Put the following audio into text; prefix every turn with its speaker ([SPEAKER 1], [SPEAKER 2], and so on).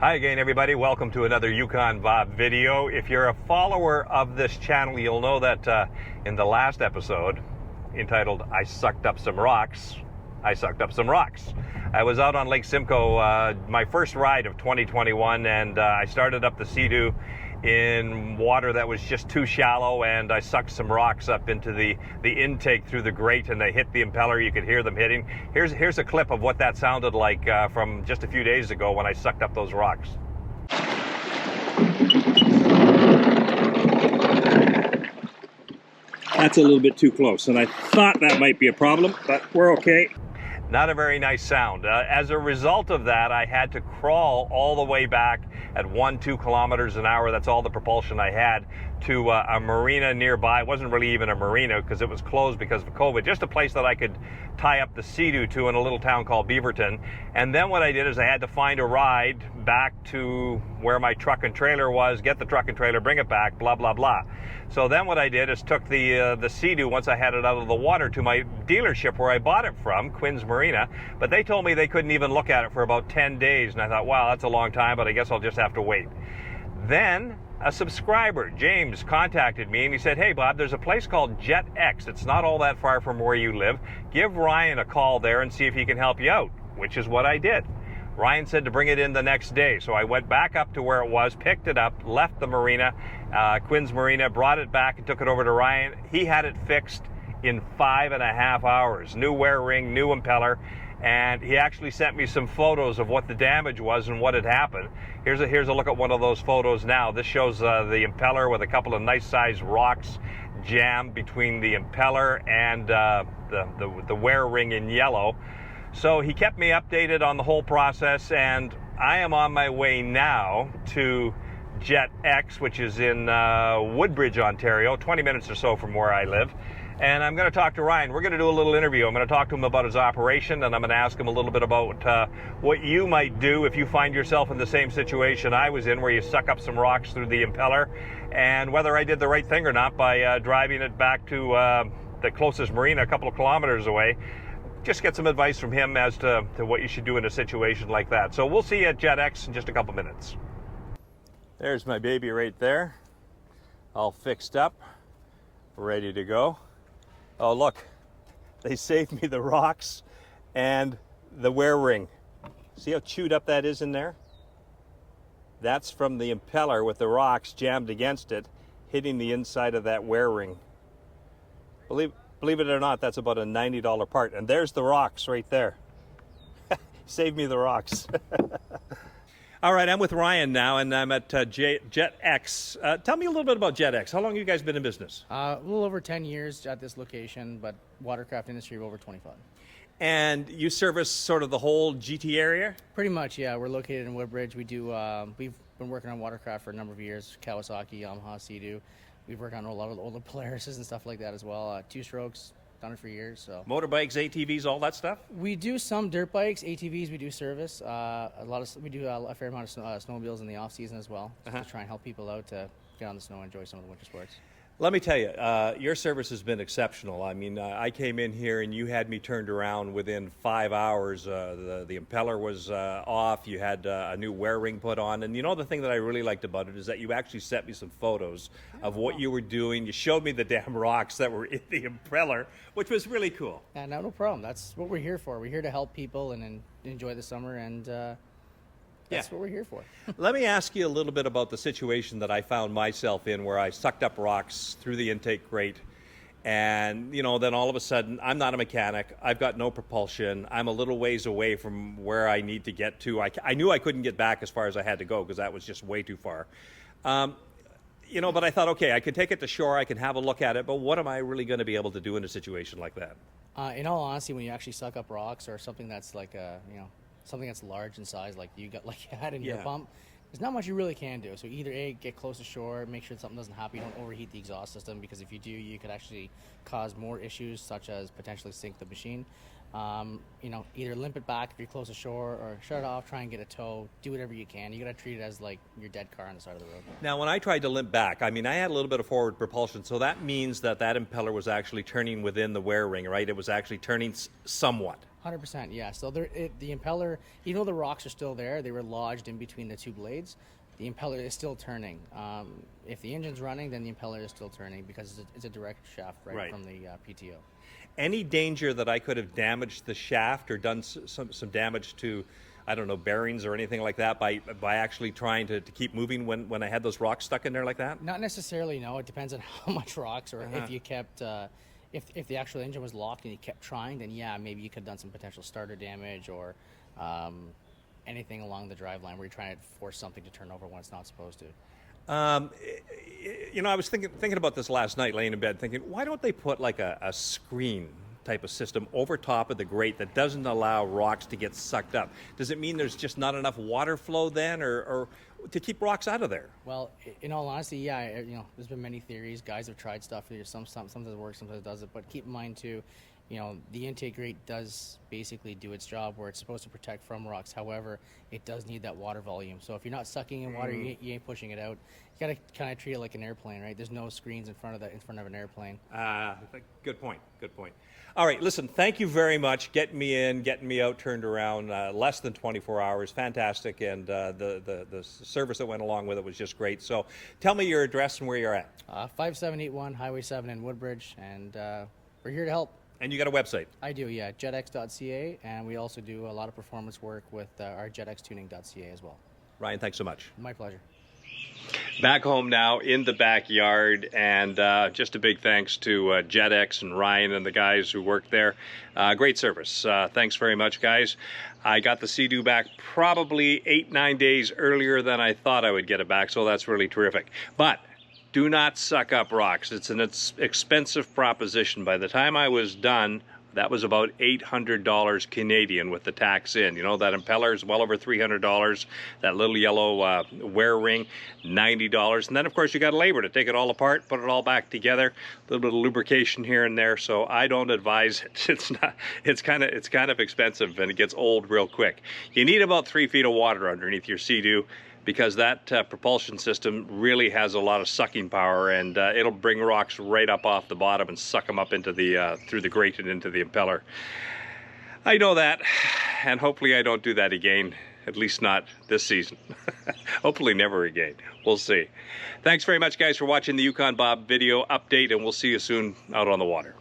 [SPEAKER 1] Hi again, everybody. Welcome to another Yukon Bob video. If you're a follower of this channel, you'll know that in the last episode, entitled I Sucked Up Some Rocks, I sucked up some rocks. I was out on Lake Simcoe, my first ride of 2021, and I started up the Seadoo in water that was just too shallow, and I sucked some rocks up into the intake through the grate, and they hit the impeller. You could hear them hitting. Here's a clip of what that sounded like from just a few days ago when I sucked up those rocks. That's a little bit too close, and I thought that might be a problem, but we're okay. Not a very nice sound. As a result of that, I had to crawl all the way back at 1-2 kilometers an hour. That's all the propulsion I had, to a marina nearby. It wasn't really even a marina because it was closed because of COVID. Just a place that I could tie up the Seadoo to in a little town called Beaverton. And then what I did is I had to find a ride back to where my truck and trailer was, get the truck and trailer, bring it back, blah, blah, blah. So then what I did is took the Seadoo, once I had it out of the water, to my dealership where I bought it from, Quinn's Marina. But they told me they couldn't even look at it for about 10 days. And I thought, wow, that's a long time, but I guess I'll just have to wait. Then a subscriber, James, contacted me and he said, hey Bob, there's a place called Jet X. It's not all that far from where you live. Give Ryan a call there and see if he can help you out, which is what I did. Ryan said to bring it in the next day. So I went back up to where it was, picked it up, left the marina, Quinn's Marina, brought it back and took it over to Ryan. He had it fixed in 5.5 hours. New wear ring, new impeller. And he actually sent me some photos of what the damage was and what had happened. Here's a look at one of those photos now. This shows the impeller with a couple of nice sized rocks jammed between the impeller and the wear ring in yellow. So he kept me updated on the whole process, and I am on my way now to Jet X, which is in Woodbridge, Ontario, 20 minutes or so from where I live. And I'm going to talk to Ryan. We're going to do a little interview. I'm going to talk to him about his operation, and I'm going to ask him a little bit about what you might do if you find yourself in the same situation I was in, where you suck up some rocks through the impeller, and whether I did the right thing or not by driving it back to the closest marina a couple of kilometers away. Just get some advice from him as to what you should do in a situation like that. So we'll see you at Jet X in just a couple minutes. There's my baby right there, all fixed up, ready to go. Oh, look, they saved me the rocks and the wear ring. See how chewed up that is in there? That's from the impeller with the rocks jammed against it, hitting the inside of that wear ring. Believe it or not, that's about a $90 part. And there's the rocks right there. Save me the rocks. All right, I'm with Ryan now, and I'm at Jet X. Tell me a little bit about Jet X. How long have you guys been in business?
[SPEAKER 2] A little over 10 years at this location, but watercraft industry over 25.
[SPEAKER 1] And you service sort of the whole GT area?
[SPEAKER 2] Pretty much, yeah. We're located in Woodbridge. We've been working on watercraft for a number of years. Kawasaki, Yamaha, Seadoo. We've worked on a lot of the older Polaris and stuff like that as well. Two strokes, done it for years. So
[SPEAKER 1] motorbikes, ATVs, all that stuff?
[SPEAKER 2] We do some dirt bikes, ATVs. We do service. We do a fair amount of snowmobiles in the off season as well, just to try and help people out to get on the snow and enjoy some of the winter sports.
[SPEAKER 1] Let me tell you, your service has been exceptional. I mean, I came in here and you had me turned around within 5 hours. The impeller was off. You had a new wear ring put on. And you know, the thing that I really liked about it is that you actually sent me some photos of what you were doing. You showed me the damn rocks that were in the impeller, which was really cool.
[SPEAKER 2] Yeah, no problem. That's what we're here for. We're here to help people and enjoy the summer, and that's what we're here for.
[SPEAKER 1] Let me ask you a little bit about the situation that I found myself in, where I sucked up rocks through the intake grate. And, you know, then all of a sudden, I'm not a mechanic. I've got no propulsion. I'm a little ways away from where I need to get to. I knew I couldn't get back as far as I had to go because that was just way too far. You know, but I thought, okay, I could take it to shore. I can have a look at it. But what am I really going to be able to do in a situation like that?
[SPEAKER 2] In all honesty, when you actually suck up rocks or something that's like something that's large in size, like you had in your pump, there's not much you really can do. So either A, get close to shore, make sure something doesn't happen, you don't overheat the exhaust system, because if you do, you could actually cause more issues, such as potentially sink the machine. You know, either limp it back if you're close to shore, or shut it off, try and get a tow, do whatever you can. You gotta treat it as like your dead car on the side of the road.
[SPEAKER 1] Now, when I tried to limp back, I mean, I had a little bit of forward propulsion, so that means that impeller was actually turning within the wear ring, right? It was actually turning somewhat.
[SPEAKER 2] 100%, yeah. So the impeller, even though the rocks are still there, they were lodged in between the two blades. The impeller is still turning. If the engine's running, then the impeller is still turning because it's a direct shaft right from the PTO.
[SPEAKER 1] Any danger that I could have damaged the shaft or done some damage to, I don't know, bearings or anything like that by actually trying to keep moving when I had those rocks stuck in there like that?
[SPEAKER 2] Not necessarily, no. It depends on how much rocks, or if you kept, if the actual engine was locked and you kept trying, then yeah, maybe you could have done some potential starter damage or anything along the drive line where you're trying to force something to turn over when it's not supposed to.
[SPEAKER 1] You know, I was thinking about this last night, laying in bed, thinking, why don't they put like a screen type of system over top of the grate that doesn't allow rocks to get sucked up? Does it mean there's just not enough water flow then, or to keep rocks out of there?
[SPEAKER 2] Well, in all honesty, yeah, you know, there's been many theories. Guys have tried stuff. Sometimes it works, sometimes it doesn't. But keep in mind too, you know, the intake grate does basically do its job where it's supposed to protect from rocks. However, it does need that water volume. So if you're not sucking in water, you ain't pushing it out. You gotta kind of treat it like an airplane, right? There's no screens in front of an airplane.
[SPEAKER 1] Good point. Good point. All right, listen, thank you very much. Getting me in, getting me out, turned around, less than 24 hours. Fantastic, and the service that went along with it was just great. So tell me your address and where you're at.
[SPEAKER 2] 5781 Highway 7 in Woodbridge, and we're here to help.
[SPEAKER 1] And you got a website?
[SPEAKER 2] I do, yeah, jetx.ca, and we also do a lot of performance work with our jetxtuning.ca as well.
[SPEAKER 1] Ryan, thanks so much.
[SPEAKER 2] My pleasure.
[SPEAKER 1] Back home now in the backyard, and just a big thanks to JetX and Ryan and the guys who work there. Great service. Thanks very much, guys. I got the Seadoo back probably 8-9 days earlier than I thought I would get it back, so that's really terrific. But do not suck up rocks. It's an expensive proposition. By the time I was done, that was about $800 Canadian with the tax in. You know, that impeller is well over $300. That little yellow wear ring, $90. And then, of course, you got labor to take it all apart, put it all back together. A little bit of lubrication here and there. So I don't advise it. It's not. It's kind of expensive, and it gets old real quick. You need about 3 feet of water underneath your Seadoo, because that propulsion system really has a lot of sucking power, and it'll bring rocks right up off the bottom and suck them up into the through the grate and into the impeller. I know that, and hopefully I don't do that again, at least not this season. Hopefully never again. We'll see. Thanks very much, guys, for watching the Yukon Bob video update, and we'll see you soon out on the water.